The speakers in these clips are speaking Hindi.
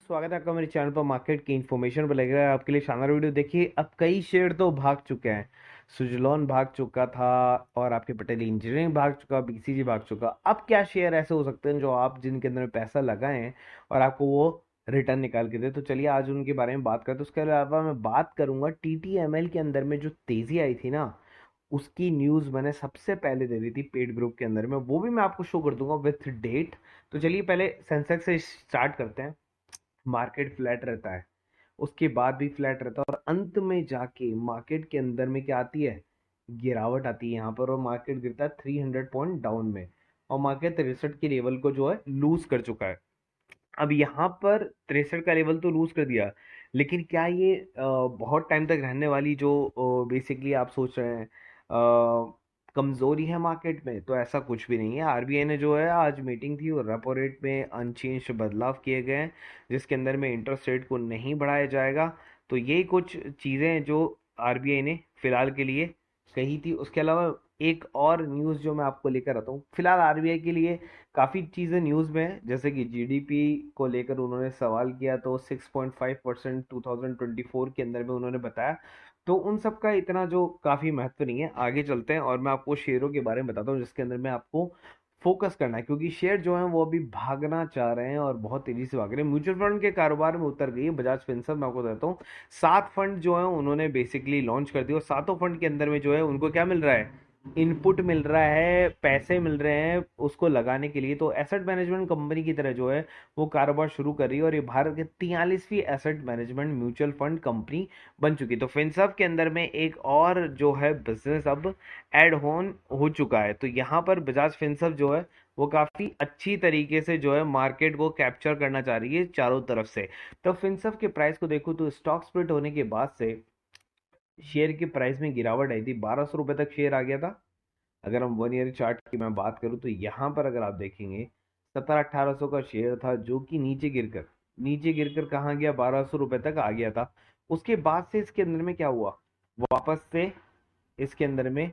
स्वागत है आपका मेरे चैनल पर मार्केट की इन्फॉर्मेशन पर लग रहा है आपके लिए शानदार वीडियो। देखिए, अब कई शेयर तो भाग चुके हैं। सुजलॉन भाग चुका था और आपके पटेल इंजीनियरिंग भाग चुका, बीसीजी भाग चुका। अब क्या शेयर ऐसे हो सकते हैं जो आप जिनके अंदर पैसा लगाए हैं और आपको वो रिटर्न निकाल के दे? तो चलिए आज उनके बारे में बात करते हैं। उसके अलावा मैं बात करूंगा टीटीएमएल के अंदर में जो तेजी आई थी ना, उसकी न्यूज़ मैंने सबसे पहले दे दी थी पेड ग्रुप के अंदर में, वो भी मैं आपको शो कर दूंगा विथ डेट। तो चलिए पहले सेंसेक्स से स्टार्ट करते हैं। मार्केट फ्लैट रहता है, उसके बाद भी फ्लैट रहता है और अंत में जाके मार्केट के अंदर में क्या आती है? गिरावट आती है यहाँ पर और मार्केट गिरता है 300 पॉइंट डाउन में और मार्केट 63 के लेवल को जो है लूज कर चुका है। अब यहाँ पर 63 का लेवल तो लूज कर दिया, लेकिन क्या ये बहुत टाइम तक रहने वाली जो बेसिकली आप सोच रहे हैं कमजोरी है मार्केट में? तो ऐसा कुछ भी नहीं है। आरबीआई ने जो है आज मीटिंग थी और रेपो रेट में अनचेंज बदलाव किए गए हैं, जिसके अंदर में इंटरेस्ट रेट को नहीं बढ़ाया जाएगा। तो ये कुछ चीज़ें हैं जो आरबीआई ने फिलहाल के लिए कही थी। उसके अलावा एक और न्यूज़ जो मैं आपको लेकर आता हूँ, फिलहाल आरबीआई के लिए काफ़ी चीज़ें न्यूज़ में है। जैसे कि जीडीपी को लेकर उन्होंने सवाल किया तो 6.5% 2024 के अंदर में उन्होंने बताया। तो उन सब का इतना जो काफ़ी महत्व नहीं है। आगे चलते हैं और मैं आपको शेयरों के बारे में बताता हूँ जिसके अंदर में आपको फोकस करना है, क्योंकि शेयर जो है वो अभी भागना चाह रहे हैं और बहुत तेजी से भाग रहे हैं। म्यूचुअल फंड के कारोबार में उतर गई है बजाज फिनसर्व। मैं आपको बताता हूँ 7 फंड जो है उन्होंने बेसिकली लॉन्च कर दिया और सातों फंड के अंदर में जो है उनको क्या मिल रहा है? इनपुट मिल रहा है, पैसे मिल रहे हैं उसको लगाने के लिए। तो एसेट मैनेजमेंट कंपनी की तरह जो है वो कारोबार शुरू कर रही है और ये भारत के 43वीं asset management mutual fund company बन चुकी। तो फिनसर्व के अंदर में एक और जो है बिजनेस अब एड ऑन हो चुका है। तो यहाँ पर बजाज फिनसर्व जो है वो काफी अच्छी तरीके से जो है मार्केट को कैप्चर करना चाह रही है चारों तरफ से। तो फिनसर्व के प्राइस को देखो तो स्टॉक स्प्लिट होने के बाद से शेयर की प्राइस में गिरावट आई थी, 1200 रुपए तक शेयर आ गया था। अगर हम 1 ईयर चार्ट की मैं बात करूं तो यहाँ पर अगर आप देखेंगे 1700-1800 का शेयर था जो कि नीचे गिरकर कहाँ गया? 1200 रुपए तक आ गया था। उसके बाद से इसके अंदर में क्या हुआ? वापस से इसके अंदर में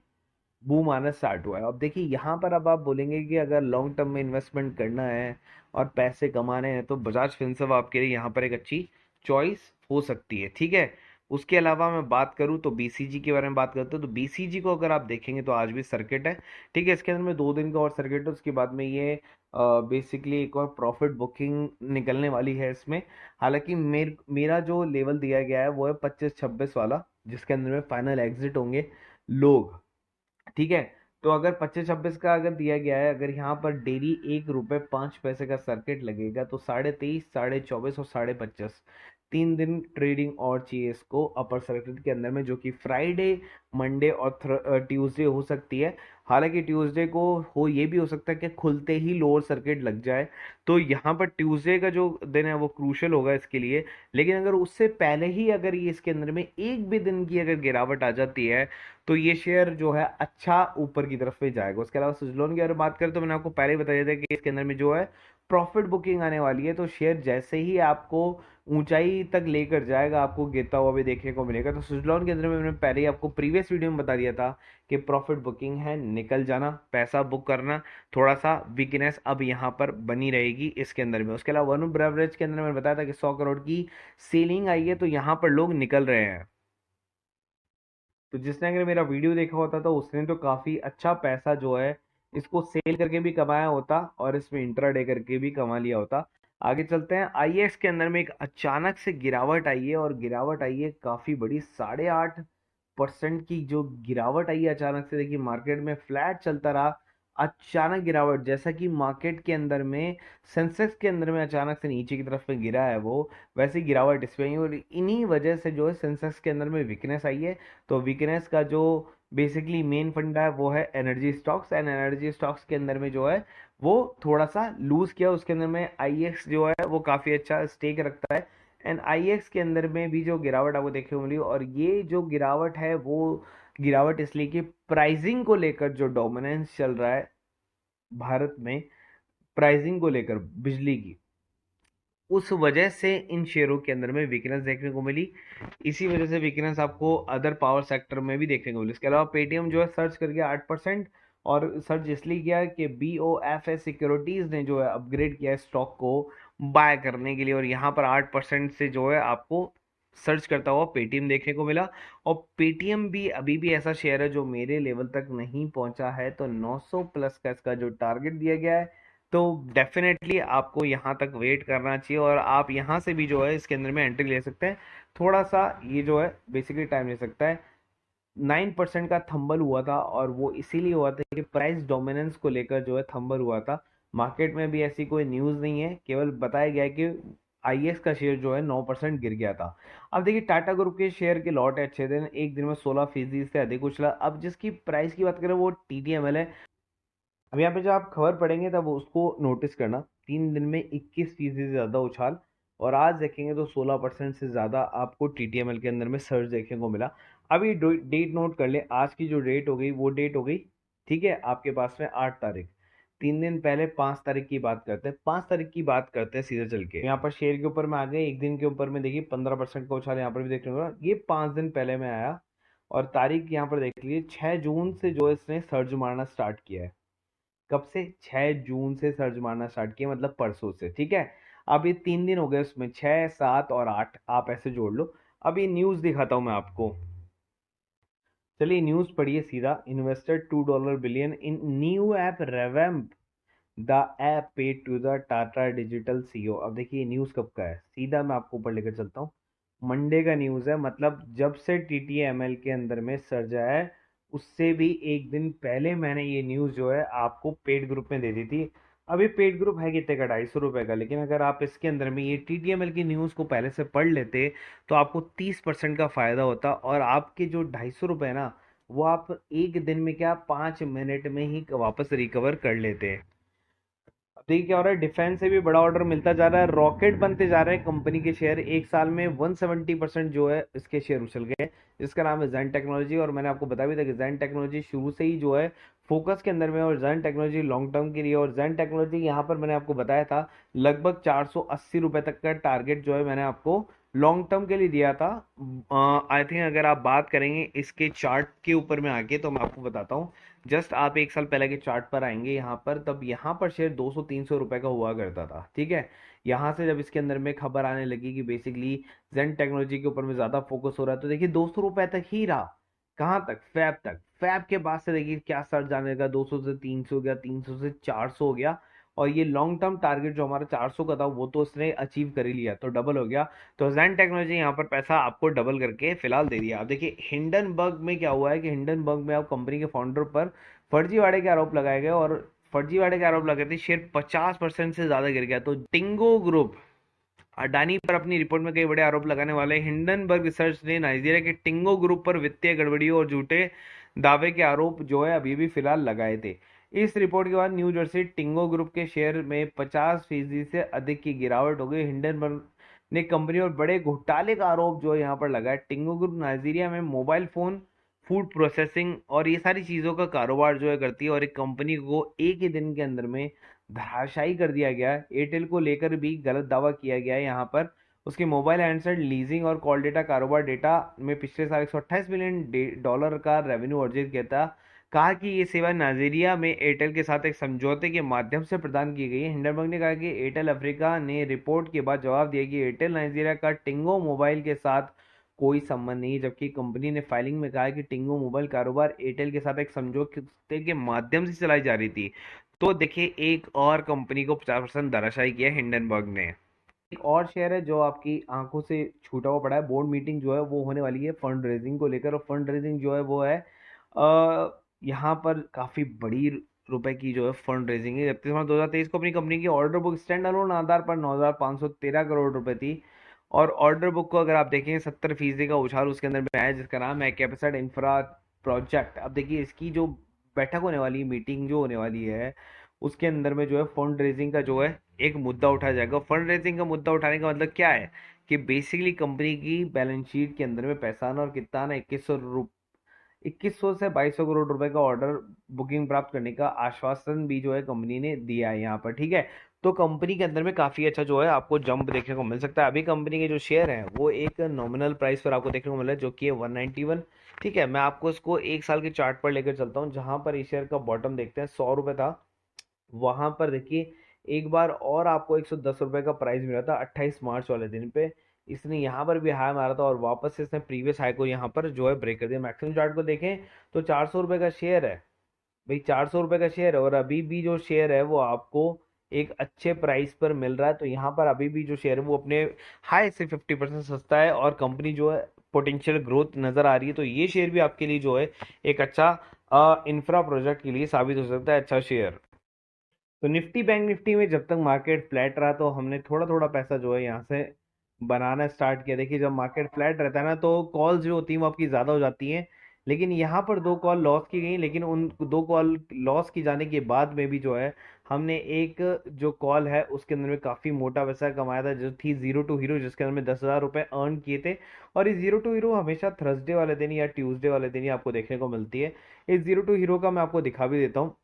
बूम आना स्टार्ट हुआ है। अब देखिए यहाँ पर अब आप बोलेंगे कि अगर लॉन्ग टर्म में इन्वेस्टमेंट करना है और पैसे कमाने हैं तो बजाज फिनसर्व आपके लिए यहाँ पर एक अच्छी चॉइस हो सकती है, ठीक है। उसके अलावा मैं बात करूँ तो बीसीजी के बारे में बात करते हैं। तो बीसीजी को अगर आप देखेंगे तो आज भी सर्किट है, ठीक है। इसके अंदर में 2 दिन का और सर्किट है, उसके बाद में ये बेसिकली एक और प्रॉफिट बुकिंग निकलने वाली है इसमें। हालांकि मेरा जो लेवल दिया गया है वो है 25-26 वाला, जिसके अंदर में फाइनल एग्जिट होंगे लोग, ठीक है। तो अगर 25-26 का अगर दिया गया है, अगर यहाँ पर डेली 1 रुपये 5 पैसे का सर्किट लगेगा तो 23.5, 24.5 और 25.5 3 दिन ट्रेडिंग और चाहिए इसको अपर सर्किट के अंदर में, जो कि फ्राइडे, मंडे और ट्यूसडे हो सकती है। हालांकि ट्यूसडे को हो ये भी हो सकता है कि खुलते ही लोअर सर्किट लग जाए। तो यहाँ पर ट्यूसडे का जो दिन है वो क्रूशल होगा इसके लिए। लेकिन अगर उससे पहले ही अगर ये इसके अंदर में एक भी दिन की अगर गिरावट आ जाती है तो ये शेयर जो है अच्छा ऊपर की तरफ पे जाएगा। उसके अलावा सुजलोन की अगर बात करें तो मैंने आपको पहले ही बताया था कि इसके अंदर में जो है प्रॉफिट बुकिंग आने वाली है। तो शेयर जैसे ही आपको ऊंचाई तक लेकर जाएगा आपको गिरता हुआ भी देखने को मिलेगा। तो सुजलोन के अंदर में मैंने पहले ही आपको प्रीवियस वीडियो में बता दिया था कि प्रॉफिट बुकिंग है, निकल जाना, पैसा बुक करना। थोड़ा सा वीकनेस अब यहाँ पर बनी रहेगी इसके अंदर में। उसके अलावा वरुण ब्रेवरेज के अंदर मैंने बताया था कि 100 करोड़ की सेलिंग आई है, तो यहाँ पर लोग निकल रहे हैं। तो जिसने अगर मेरा वीडियो देखा होता तो उसने तो काफी अच्छा पैसा जो है इसको सेल करके भी कमाया होता और इसमें इंट्राडे करके भी कमा लिया होता। आगे चलते हैं। आईएक्स के अंदर में एक अचानक से गिरावट आई है और गिरावट आई है काफी बड़ी, 8.5% की जो गिरावट आई है अचानक से। देखिए मार्केट में फ्लैट चलता रहा, अचानक गिरावट, जैसा कि मार्केट के अंदर में सेंसेक्स के अंदर में अचानक से नीचे की तरफ में गिरा है वो, वैसे ही गिरावट इसमें आई और इन्हीं वजह से जो है सेंसेक्स के अंदर में वीकनेस आई है। तो वीकनेस का जो बेसिकली मेन फंडा है वो है energy stocks, and energy stocks के अंदर में जो है वो थोड़ा सा लूज किया। उसके अंदर में आईएक्स जो है वो काफी अच्छा स्टेक रखता है एंड आईएक्स के अंदर में भी जो गिरावट आपको देखने को मिली, और ये जो गिरावट है वो गिरावट इसलिए कि प्राइसिंग को लेकर जो डोमिनेंस चल रहा है भारत में, प्राइसिंग को लेकर बिजली की, उस वजह से इन शेयरों के अंदर में वीकनेस देखने को मिली। इसी वजह से वीकनेस आपको अदर पावर सेक्टर में भी देखने को मिली। इसके अलावा पेटीएम जो है सर्च कर गया 8%, और सर्च इसलिए किया कि BOFS सिक्योरिटीज ने जो है अपग्रेड किया है स्टॉक को बाय करने के लिए, और यहाँ पर 8% से जो है आपको सर्च करता हुआ पेटीएम देखने को मिला। और पेटीएम भी अभी भी ऐसा शेयर है जो मेरे लेवल तक नहीं पहुंचा है, तो 900 प्लस का इसका जो टारगेट दिया गया है, तो डेफिनेटली आपको यहाँ तक वेट करना चाहिए, और आप यहाँ से भी जो है इसके अंदर में एंट्री ले सकते हैं। थोड़ा सा ये जो है बेसिकली टाइम ले सकता है। 9% का थंबल हुआ था, और वो इसीलिए हुआ था कि प्राइस डोमिनेंस को लेकर जो है थंबल हुआ था। मार्केट में भी ऐसी कोई न्यूज़ नहीं है, केवल बताया गया है कि आईएएस का शेयर जो है 9% गिर गया था। अब देखिए टाटा ग्रुप के शेयर के लॉट है अच्छे दिन, एक दिन में 16% से अधिक उछला। अब जिसकी प्राइस की बात करें वो टीटीएमएल है। अब यहाँ पे जब आप खबर पढ़ेंगे तब उसको नोटिस करना, 3 दिन में 21% से ज़्यादा उछाल, और आज देखेंगे तो 16% से ज़्यादा आपको टीटीएमएल के अंदर में सर्ज देखने को मिला। अभी डेट नोट कर ले, आज की जो डेट हो गई वो डेट हो गई, ठीक है, आपके पास में 8 तारीख। 3 दिन पहले 5 तारीख की बात करते हैं, 5 तारीख की बात करते हैं सीधे चल के। यहाँ पर शेयर के ऊपर में आ गए, एक दिन के ऊपर में देखिए 15% का उछाल यहाँ पर भी देखने को मिला, ये 5 दिन पहले में आया। और तारीख यहाँ पर देख लीजिए 6 जून से जो इसने सर्ज मारना स्टार्ट किया है। कब से? 6 जून से सर्च मारना स्टार्ट किया, मतलब परसों से, ठीक है। अब ये 3 दिन हो गए, उसमें 6, 7 और 8 आप ऐसे जोड़ लो। अब ये न्यूज दिखाता हूं मैं आपको, चलिए न्यूज पढ़िए सीधा। Investor $2 billion in new app revamp the app paid to the Tata digital CEO. अब देखिए न्यूज कब का है, सीधा मैं आपको ऊपर लेकर चलता हूँ। मंडे का न्यूज है, मतलब जब से टीटीएमएल के अंदर में सर्ज आया है उससे भी एक दिन पहले मैंने ये न्यूज जो है आपको पेड ग्रुप में दे दी थी। अभी पेड ग्रुप है कितने का? ₹250 का। लेकिन अगर आप इसके अंदर में ये टीटीएमएल की न्यूज को पहले से पढ़ लेते तो आपको 30% का फायदा होता, और आपके जो ₹250 है ना, वो आप एक दिन में क्या 5 मिनट में ही वापस रिकवर कर लेते। अब देखिए क्या हो रहा है, डिफेंस से भी बड़ा ऑर्डर मिलता जा रहा है, रॉकेट बनते जा रहे हैं कंपनी के शेयर। एक साल में 170% जो है इसके शेयर उछल गए। इसका नाम है जैन टेक्नोलॉजी, और मैंने आपको बताया भी था कि जैन टेक्नोलॉजी शुरू से ही जो है फोकस के अंदर में है, और जैन टेक्नोलॉजी लॉन्ग टर्म के लिए। और जैन टेक्नोलॉजी यहाँ पर मैंने आपको बताया था लगभग ₹480 तक का टारगेट जो है मैंने आपको लॉन्ग टर्म के लिए दिया था। आई थिंक अगर आप बात करेंगे इसके चार्ट के ऊपर में आके, तो मैं आपको बताता हूँ। जस्ट आप एक साल पहले के चार्ट पर आएंगे यहाँ पर, तब यहाँ पर शेयर 200-300 रुपए का हुआ करता था, ठीक है। यहाँ से जब इसके अंदर में खबर आने लगी कि बेसिकली जेन टेक्नोलॉजी के ऊपर में ज्यादा फोकस हो रहा है, तो देखिए 200 रुपए तक ही रहा। कहाँ तक? फैब तक। फैब के बाद से देखिए क्या सर्च जाने लगा, 200 से 300 गया, 300 से 400 हो गया। और ये लॉन्ग टर्म टारगेट जो हमारा 400 का था वो तो उसने अचीव कर ही लिया, तो डबल हो गया। तो जैन टेक्नोलॉजी यहाँ पर पैसा आपको डबल करके फिलहाल दे दिया। अब देखिए हिंडनबर्ग में क्या हुआ है कि हिंडनबर्ग में अब कंपनी के फाउंडर पर फर्जीवाड़े के आरोप लगाए गए, और फर्जीवाड़े के आरोप लगाते शेयर 50% से ज्यादा गिर गया। तो टिंगो ग्रुप अडानी पर अपनी रिपोर्ट में कई बड़े आरोप लगाने वाले हिंडनबर्ग रिसर्च ने नाइजीरिया के टिंगो ग्रुप पर वित्तीय गड़बड़ियों और झूठे दावे के आरोप जो है अभी भी फिलहाल लगाए थे। इस रिपोर्ट के बाद न्यू जर्सी टिंगो ग्रुप के शेयर में 50% से अधिक की गिरावट हो गई। हिंडनबर्ग ने कंपनी और बड़े घोटाले का आरोप जो है यहाँ पर लगाया। टिंगो ग्रुप नाइजीरिया में मोबाइल फोन, फूड प्रोसेसिंग और ये सारी चीज़ों का कारोबार जो है करती है, और एक कंपनी को एक ही दिन के अंदर में धराशायी कर दिया गया है। एयरटेल को लेकर भी गलत दावा किया गया है यहाँ पर। उसके मोबाइल हैंडसेट लीजिंग और कॉल डेटा कारोबार डेटा में पिछले साल $128 मिलियन का रेवेन्यू अर्जित किया था। कहा कि ये सेवा नाइजीरिया में एयरटेल के साथ एक समझौते के माध्यम से प्रदान की गई है। हिंडनबर्ग ने कहा कि एयरटेल अफ्रीका ने रिपोर्ट के बाद जवाब दिया कि एयरटेल नाइजीरिया का टिंगो मोबाइल के साथ कोई संबंध नहीं है, जबकि कंपनी ने फाइलिंग में कहा है कि टिंगो मोबाइल कारोबार एयरटेल के साथ एक समझौते के माध्यम से चलाई जा रही थी। तो देखिए एक और कंपनी को 50% धराशायी किया हिंडनबर्ग ने। एक और शेयर है जो आपकी आंखों से छूटा हुआ पड़ा है। बोर्ड मीटिंग जो है वो होने वाली है फंड रेजिंग को लेकर, और फंड रेजिंग जो है वो है यहाँ पर काफी बड़ी रुपए की जो है फंड रेजिंग है। 31 मार्च 2023 को अपनी कंपनी की ऑर्डर बुक स्टैंड अलोन आधार पर 9,513 करोड़ रुपए थी। और ऑर्डर बुक को अगर आप देखें 70% का उछाल उसके अंदर में आया, जिसका नाम है कैपेसाइट इंफ्रा प्रोजेक्ट। अब देखिए इसकी जो बैठक होने वाली, मीटिंग जो होने वाली है, उसके अंदर में जो है फंड रेजिंग का जो है एक मुद्दा उठाया जाएगा। फंड रेजिंग का मुद्दा उठाने का मतलब क्या है कि बेसिकली कंपनी की बैलेंस शीट के अंदर में पैसा आना, और कितना ना 2100 से 2200 करोड़ रुपए का ऑर्डर बुकिंग प्राप्त करने का आश्वासन भी जो है कंपनी ने दिया है यहाँ पर, ठीक है। तो कंपनी के अंदर में काफी अच्छा जो है आपको जंप देखने को मिल सकता है। अभी कंपनी के जो शेयर हैं वो एक नॉमिनल प्राइस पर आपको देखने को मिला है जो कि है 191, ठीक है। मैं आपको इसको एक साल के चार्ट पर लेकर चलता हूँ, जहां पर इस शेयर का बॉटम देखते हैं 100 रुपए था। वहां पर देखिए एक बार और आपको 110 रुपये का प्राइस मिला था 28 मार्च वाले दिन पे। इसने यहाँ पर भी हाई मारा था और वापस से इसने प्रीवियस हाई को यहाँ पर जो है ब्रेक कर दिया। मैक्सिमम चार्ट को देखें तो 400 रुपये का शेयर है भाई, 400 रुपये का शेयर है, और अभी भी जो शेयर है वो आपको एक अच्छे प्राइस पर मिल रहा है। तो यहाँ पर अभी भी जो शेयर है वो अपने हाई से 50% सस्ता है और कंपनी जो है पोटेंशियल ग्रोथ नजर आ रही है। तो ये शेयर भी आपके लिए जो है एक अच्छा इंफ्रा प्रोजेक्ट के लिए साबित हो सकता है, अच्छा शेयर। तो निफ्टी बैंक निफ्टी में जब तक मार्केट फ्लैट रहा तो हमने थोड़ा थोड़ा पैसा जो है यहाँ से बनाना स्टार्ट किया। देखिए जब मार्केट फ्लैट रहता है ना तो कॉल्स जो होती हैं वो आपकी ज़्यादा हो जाती हैं, लेकिन यहाँ पर 2 कॉल लॉस की गई, लेकिन उन 2 कॉल लॉस की जाने के बाद में भी जो है हमने एक जो कॉल है उसके अंदर में काफ़ी मोटा पैसा कमाया था, जो थी जीरो टू हीरो, जिसके अंदर में 10,000 रुपये अर्न किए थे। और इस जीरो टू हीरो हमेशा थर्सडे वाले दिन या ट्यूसडे वाले दिन ही आपको देखने को मिलती है। इस जीरो टू हीरो का मैं आपको दिखा भी देता हूँ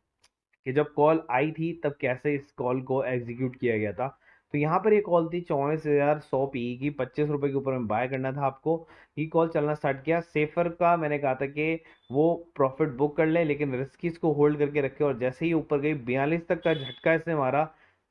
कि जब कॉल आई थी तब कैसे इस कॉल को एग्जीक्यूट किया गया था। तो यहाँ पर ये कॉल थी 44,100 पी की, 25 रुपए के ऊपर में बाय करना था आपको। ये कॉल चलना स्टार्ट किया सेफर का, मैंने कहा था कि वो प्रॉफिट बुक कर ले लेकिन रिस्क इसको होल्ड करके रखे, और जैसे ही ऊपर गई 42 तक का झटका इसने मारा,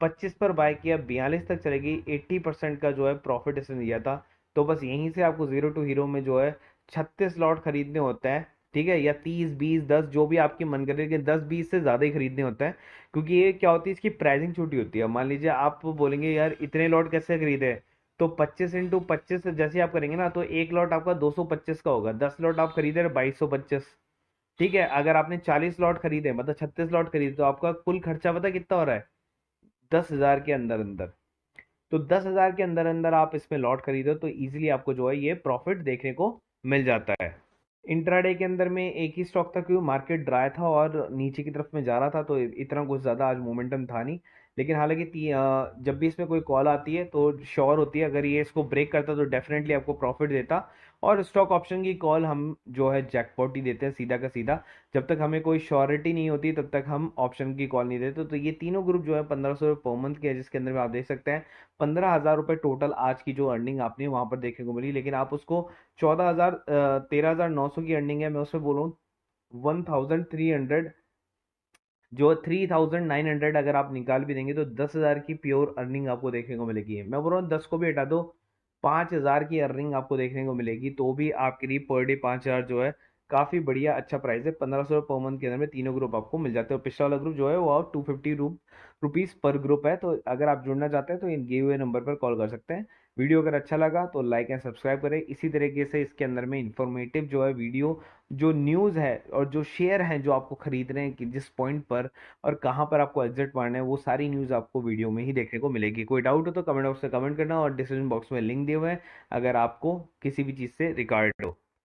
25 पर बाय किया, 42 तक चलेगी, 80% का जो है प्रॉफिट इसने दिया था। तो बस यहीं से आपको जीरो टू हीरो में जो है 36 लॉट खरीदने होते हैं, ठीक है, या 30 20 10 जो भी आपकी मन करे, लेकिन 10 20 से ज़्यादा ही खरीदने होता है। क्योंकि ये क्या होती है, इसकी प्राइसिंग छोटी होती है। मान लीजिए आप बोलेंगे यार इतने लॉट कैसे खरीदे, तो 25 × 25 जैसे आप करेंगे ना तो एक लॉट आपका 225 का होगा। 10 लॉट आप खरीदे 2225, ठीक है। अगर आपने 40 लॉट खरीदे मतलब 36 लॉट खरीदे तो आपका कुल खर्चा पता कितना हो रहा है, 10,000 के अंदर अंदर। तो 10,000 के अंदर अंदर आप इसमें लॉट खरीदो तो इजीली आपको जो है ये प्रॉफिट देखने को मिल जाता है। इंट्राडे के अंदर में एक ही स्टॉक था क्योंकि मार्केट ड्राई था और नीचे की तरफ में जा रहा था, तो इतना कुछ ज़्यादा आज मोमेंटम था नहीं। लेकिन हालांकि जब भी इसमें कोई कॉल आती है तो श्योर होती है, अगर ये इसको ब्रेक करता तो डेफिनेटली आपको प्रॉफिट देता। और स्टॉक ऑप्शन की कॉल हम जो है जैकपॉट ही देते हैं सीधा का सीधा। जब तक हमें कोई श्योरिटी नहीं होती तब तक हम ऑप्शन की कॉल नहीं देते। तो ये तीनों ग्रुप जो है 1500 पर मंथ के है, जिसके अंदर में आप देख सकते हैं 15,000 रुपये टोटल आज की जो अर्निंग आपने वहां पर देखने को मिली। लेकिन आप उसको 14,000 13,900 की अर्निंग है, मैं उसमें बोलूँ 1,300, जो 3,900 अगर आप निकाल भी देंगे तो 10,000 की प्योर अर्निंग आपको देखने को मिलेगी। मैं बोल रहा हूँ 10 को भी हटा दो, 5,000 की अर्निंग आपको देखने को मिलेगी, तो भी आपके लिए पर डे 5,000 जो है काफी बढ़िया अच्छा प्राइस है। 1,500 पर मंथ के अंदर में तीनों ग्रुप आपको मिल जाते हैं, और पिछला वाला ग्रुप जो है वो 250 रुपीज पर ग्रुप है। तो अगर आप जुड़ना चाहते हैं तो इन गिव हुए नंबर पर कॉल कर सकते हैं। वीडियो अगर अच्छा लगा तो लाइक एंड सब्सक्राइब करें। इसी तरीके से इसके अंदर में इंफॉर्मेटिव जो है वीडियो, जो न्यूज़ है और जो शेयर हैं जो आपको खरीद रहे हैं कि जिस पॉइंट पर और कहाँ पर आपको एग्जिट मारना है, वो सारी न्यूज़ आपको वीडियो में ही देखने को मिलेगी। कोई डाउट हो तो कमेंट बॉक्स में कमेंट करना, और डिस्क्रिप्शन बॉक्स में लिंक दिए हुए हैं अगर आपको किसी भी चीज़ से रिगार्ड हो।